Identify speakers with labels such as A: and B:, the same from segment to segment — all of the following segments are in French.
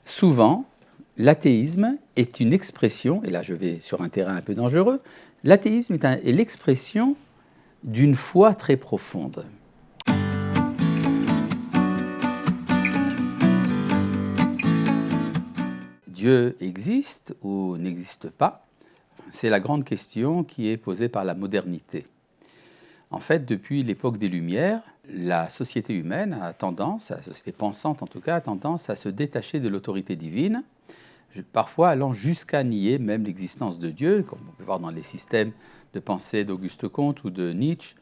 A: Souvent, l'athéisme est une expression, et là je vais sur un terrain un peu dangereux, l'athéisme est l'expression d'une foi très profonde. Dieu existe ou n'existe pas? C'est la grande question qui est posée par la modernité. En fait, depuis l'époque des Lumières, la société humaine a tendance, la société pensante en tout cas, a tendance à se détacher de l'autorité divine, parfois allant jusqu'à nier même l'existence de Dieu, comme on peut voir dans les systèmes de pensée d'Auguste Comte ou de Nietzsche.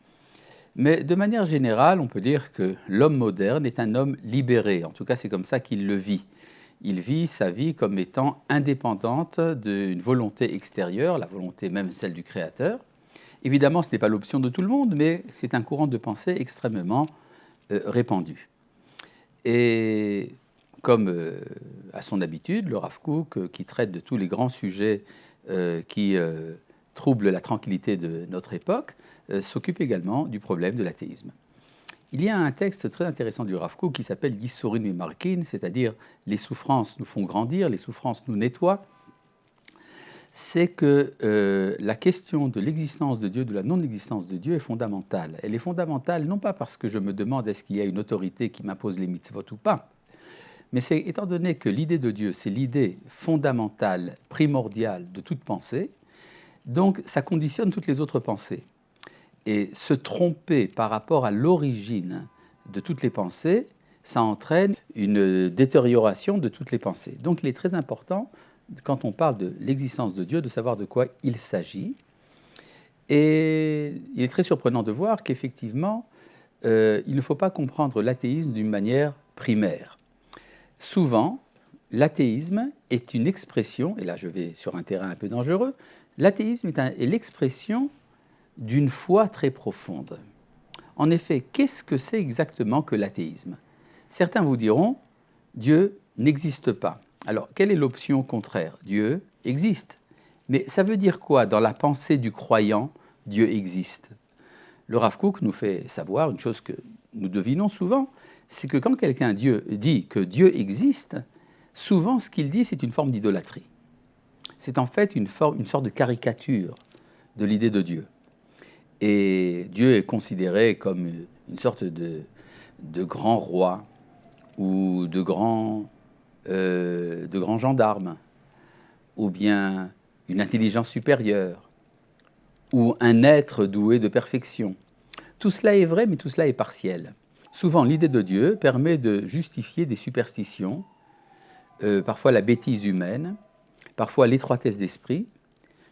A: Mais de manière générale, on peut dire que l'homme moderne est un homme libéré, en tout cas c'est comme ça qu'il le vit. Il vit sa vie comme étant indépendante d'une volonté extérieure, la volonté même celle du Créateur. Évidemment, ce n'est pas l'option de tout le monde, mais c'est un courant de pensée extrêmement répandu. Et comme à son habitude, le Rav Kook, qui traite de tous les grands sujets qui troublent la tranquillité de notre époque, s'occupe également du problème de l'athéisme. Il y a un texte très intéressant du Rav Kook qui s'appelle Yissurim Memarkin, c'est-à-dire les souffrances nous font grandir, les souffrances nous nettoient. C'est que la question de l'existence de Dieu, de la non-existence de Dieu est fondamentale. Elle est fondamentale non pas parce que je me demande est-ce qu'il y a une autorité qui m'impose les mitzvot ou pas, mais c'est étant donné que l'idée de Dieu, c'est l'idée fondamentale, primordiale de toute pensée, donc ça conditionne toutes les autres pensées. Et se tromper par rapport à l'origine de toutes les pensées, ça entraîne une détérioration de toutes les pensées. Donc il est très important, quand on parle de l'existence de Dieu, de savoir de quoi il s'agit. Et il est très surprenant de voir qu'effectivement, il ne faut pas comprendre l'athéisme d'une manière primaire. Souvent, l'athéisme est une expression, et là je vais sur un terrain un peu dangereux, l'athéisme est l'expression d'une foi très profonde. En effet, qu'est-ce que c'est exactement que l'athéisme? Certains vous diront, Dieu n'existe pas. Alors, quelle est l'option contraire? Dieu existe. Mais ça veut dire quoi dans la pensée du croyant, Dieu existe? Le Rav Kook nous fait savoir une chose que nous devinons souvent, c'est que quand quelqu'un dit que Dieu existe, souvent ce qu'il dit c'est une forme d'idolâtrie. C'est en fait une sorte de caricature de l'idée de Dieu. Et Dieu est considéré comme une sorte de grand roi ou de grand gendarme, ou bien une intelligence supérieure, ou un être doué de perfection. Tout cela est vrai, mais tout cela est partiel. Souvent, l'idée de Dieu permet de justifier des superstitions, parfois la bêtise humaine, parfois l'étroitesse d'esprit,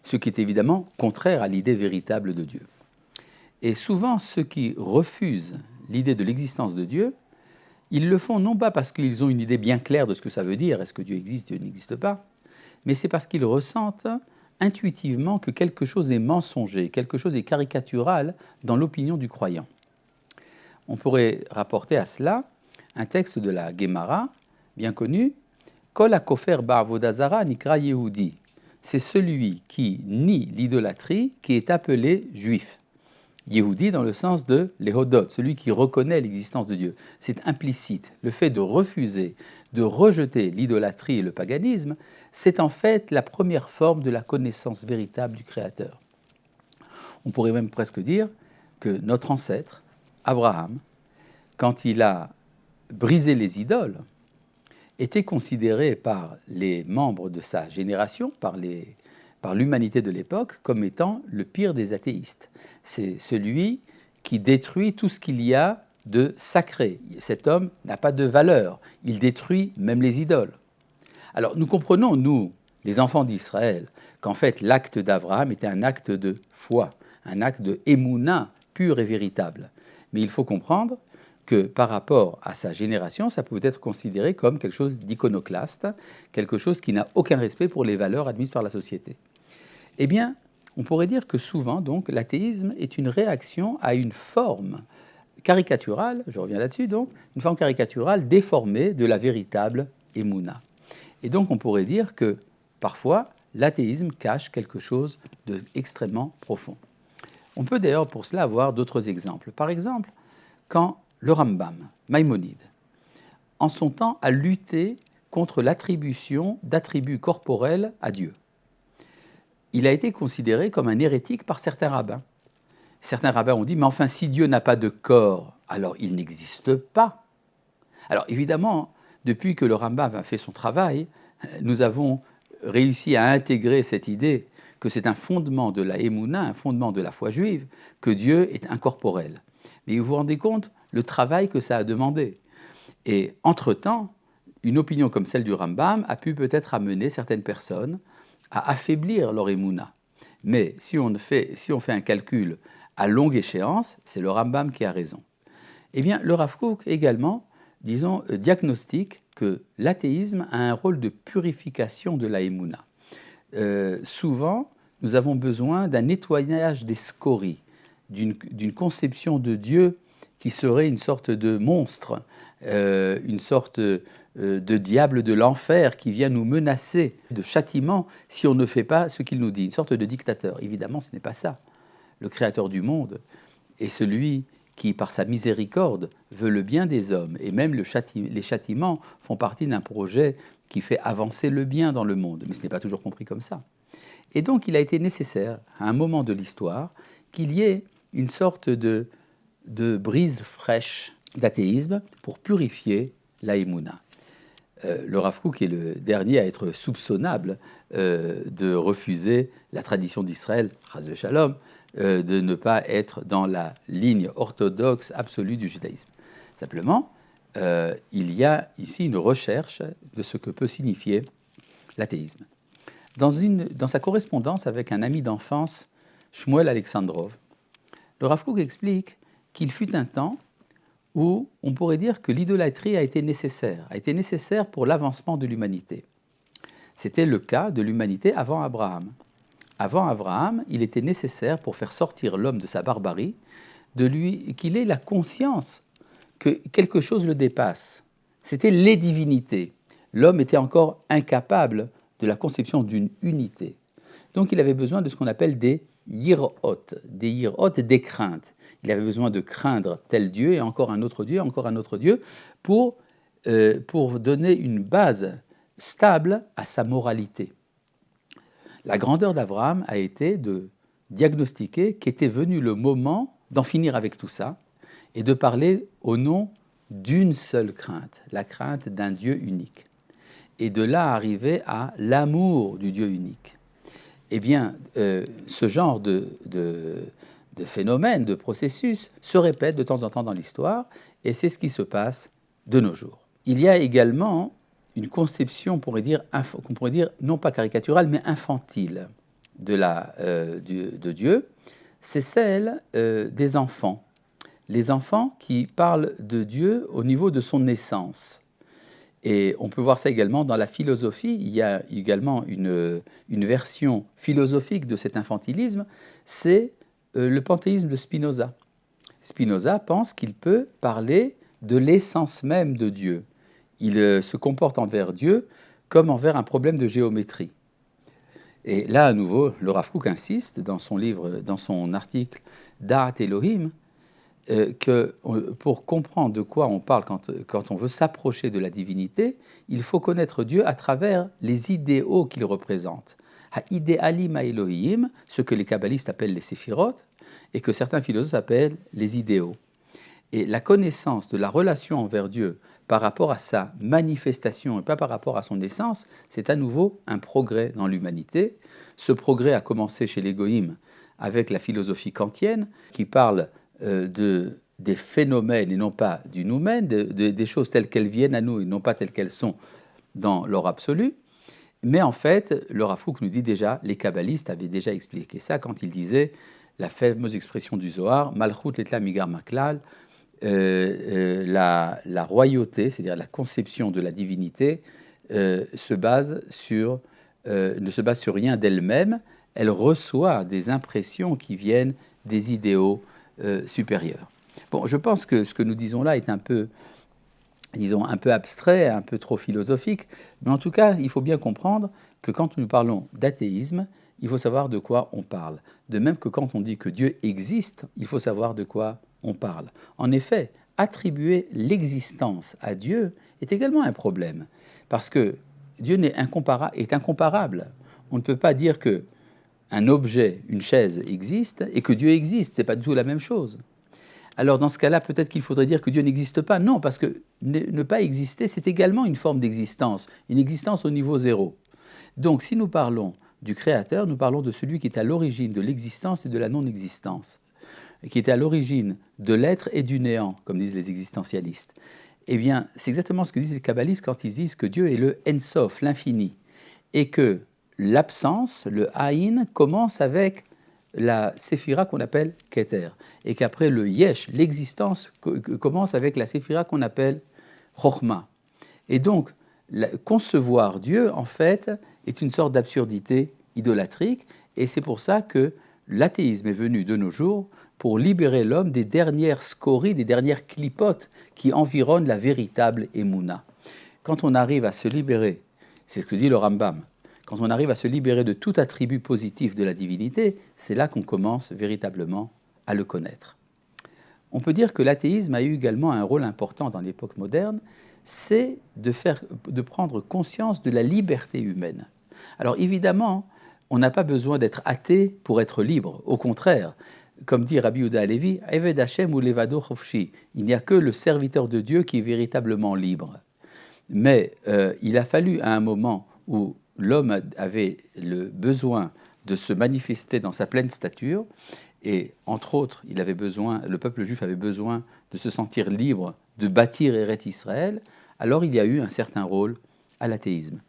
A: ce qui est évidemment contraire à l'idée véritable de Dieu. Et souvent, ceux qui refusent l'idée de l'existence de Dieu, ils le font non pas parce qu'ils ont une idée bien claire de ce que ça veut dire, est-ce que Dieu existe, Dieu n'existe pas, mais c'est parce qu'ils ressentent intuitivement que quelque chose est mensonger, quelque chose est caricatural dans l'opinion du croyant. On pourrait rapporter à cela un texte de la Guémara, bien connu, Kol hakofer ba'avodah zara nikra Yehudi. C'est celui qui nie l'idolâtrie qui est appelé juif. Yehudi dans le sens de l'éhodot, celui qui reconnaît l'existence de Dieu. C'est implicite. Le fait de refuser, de rejeter l'idolâtrie et le paganisme, c'est en fait la première forme de la connaissance véritable du Créateur. On pourrait même presque dire que notre ancêtre, Abraham, quand il a brisé les idoles, était considéré par les membres de sa génération, par l'humanité de l'époque, comme étant le pire des athéistes. C'est celui qui détruit tout ce qu'il y a de sacré. Cet homme n'a pas de valeur, il détruit même les idoles. Alors nous comprenons, nous, les enfants d'Israël, qu'en fait l'acte d'Abraham était un acte de foi, un acte de émouna pur et véritable. Mais il faut comprendre que par rapport à sa génération, ça peut être considéré comme quelque chose d'iconoclaste, quelque chose qui n'a aucun respect pour les valeurs admises par la société. Eh bien, on pourrait dire que souvent, donc, l'athéisme est une réaction à une forme caricaturale, je reviens là-dessus donc, une forme caricaturale déformée de la véritable émouna. Et donc on pourrait dire que parfois l'athéisme cache quelque chose d'extrêmement profond. On peut d'ailleurs pour cela avoir d'autres exemples. Par exemple, quand le Rambam, Maïmonide, en son temps a lutté contre l'attribution d'attributs corporels à Dieu. Il a été considéré comme un hérétique par certains rabbins. Certains rabbins ont dit, mais enfin, si Dieu n'a pas de corps, alors il n'existe pas. Alors évidemment, depuis que le Rambam a fait son travail, nous avons réussi à intégrer cette idée que c'est un fondement de la Emouna, un fondement de la foi juive, que Dieu est incorporel. Mais vous vous rendez compte le travail que ça a demandé. Et entre-temps, une opinion comme celle du Rambam a pu peut-être amener certaines personnes à affaiblir leur Emouna. Mais si on fait un calcul à longue échéance, c'est le Rambam qui a raison. Eh bien, le Rav Kook également, disons, diagnostique que l'athéisme a un rôle de purification de la Emouna. Souvent, nous avons besoin d'un nettoyage des scories, d'une conception de Dieu qui serait une sorte de monstre, une sorte de diable de l'enfer qui vient nous menacer de châtiment si on ne fait pas ce qu'il nous dit, une sorte de dictateur. Évidemment, ce n'est pas ça. Le Créateur du monde est celui qui, par sa miséricorde, veut le bien des hommes. Et même les châtiments font partie d'un projet qui fait avancer le bien dans le monde. Mais ce n'est pas toujours compris comme ça. Et donc, il a été nécessaire, à un moment de l'histoire, qu'il y ait une sorte de brise fraîche d'athéisme pour purifier la Emouna. Le Rav Kook est le dernier à être soupçonnable de refuser la tradition d'Israël, Chas v'Shalom, de ne pas être dans la ligne orthodoxe absolue du judaïsme. Simplement, il y a ici une recherche de ce que peut signifier l'athéisme. Dans sa correspondance avec un ami d'enfance, Shmuel Alexandrov, le Rav Kook explique qu'il fut un temps où on pourrait dire que l'idolâtrie a été nécessaire pour l'avancement de l'humanité. C'était le cas de l'humanité avant Abraham. Avant Abraham, il était nécessaire pour faire sortir l'homme de sa barbarie, qu'il ait la conscience que quelque chose le dépasse. C'était les divinités. L'homme était encore incapable de la conception d'une unité. Donc il avait besoin de ce qu'on appelle des yirot, des craintes. Il avait besoin de craindre tel Dieu et encore un autre Dieu, pour donner une base stable à sa moralité. La grandeur d'Abraham a été de diagnostiquer qu'était venu le moment d'en finir avec tout ça et de parler au nom d'une seule crainte, la crainte d'un Dieu unique. Et de là arriver à l'amour du Dieu unique. Eh bien, ce genre de phénomène, de processus, se répète de temps en temps dans l'histoire, et c'est ce qui se passe de nos jours. Il y a également une conception, qu'on pourrait dire non pas caricaturale, mais infantile de Dieu, c'est celle des enfants. Les enfants qui parlent de Dieu au niveau de son naissance. Et on peut voir ça également dans la philosophie. Il y a également une version philosophique de cet infantilisme, c'est le panthéisme de Spinoza. Spinoza pense qu'il peut parler de l'essence même de Dieu. Il se comporte envers Dieu comme envers un problème de géométrie. Et là, à nouveau, le Rav Kook insiste dans son article Da'at Elohim, que pour comprendre de quoi on parle quand on veut s'approcher de la divinité, il faut connaître Dieu à travers les idéaux qu'il représente. Ha-idéalim ha-Elohim, ce que les kabbalistes appellent les séphirotes, et que certains philosophes appellent les idéaux. Et la connaissance de la relation envers Dieu par rapport à sa manifestation et pas par rapport à son essence, c'est à nouveau un progrès dans l'humanité. Ce progrès a commencé chez les goïms avec la philosophie kantienne, qui parle des phénomènes et non pas du noumen, des choses telles qu'elles viennent à nous et non pas telles qu'elles sont dans leur absolu. Mais en fait, le Rav Kook nous dit déjà, les kabbalistes avaient déjà expliqué ça quand ils disaient la fameuse expression du Zohar, Malchut letla migar maklal, la royauté, c'est-à-dire la conception de la divinité, ne se base sur rien d'elle-même, elle reçoit des impressions qui viennent des idéaux supérieurs. Bon, je pense que ce que nous disons là est un peu abstrait, un peu trop philosophique, mais en tout cas, il faut bien comprendre que quand nous parlons d'athéisme, il faut savoir de quoi on parle. De même que quand on dit que Dieu existe, il faut savoir de quoi on parle. En effet, attribuer l'existence à Dieu est également un problème, parce que Dieu est incomparable. On ne peut pas dire que un objet, une chaise existe et que Dieu existe, c'est pas du tout la même chose. Alors dans ce cas-là, peut-être qu'il faudrait dire que Dieu n'existe pas. Non, parce que ne pas exister, c'est également une forme d'existence, une existence au niveau zéro. Donc si nous parlons du Créateur, nous parlons de celui qui est à l'origine de l'existence et de la non-existence, qui est à l'origine de l'être et du néant, comme disent les existentialistes. Eh bien, c'est exactement ce que disent les kabbalistes quand ils disent que Dieu est le Ensof, l'infini, et que l'absence, le Haïn, commence avec la séphira qu'on appelle Keter, et qu'après le Yesh, l'existence, commence avec la séphira qu'on appelle Chochma. Et donc, concevoir Dieu, en fait, est une sorte d'absurdité idolâtrique, et c'est pour ça que l'athéisme est venu de nos jours pour libérer l'homme des dernières scories, des dernières clipotes qui environnent la véritable Emouna. Quand on arrive à se libérer, c'est ce que dit le Rambam, quand on arrive à se libérer de tout attribut positif de la divinité, c'est là qu'on commence véritablement à le connaître. On peut dire que l'athéisme a eu également un rôle important dans l'époque moderne, c'est de prendre conscience de la liberté humaine. Alors évidemment, on n'a pas besoin d'être athée pour être libre, au contraire. Comme dit Rabbi Yehuda Halevi, Eved Hashem ou Levado Chofshi, il n'y a que le serviteur de Dieu qui est véritablement libre. Mais il a fallu à un moment où l'homme avait le besoin de se manifester dans sa pleine stature, et entre autres, le peuple juif avait besoin de se sentir libre, de bâtir Eretz Israël, alors il y a eu un certain rôle à l'athéisme.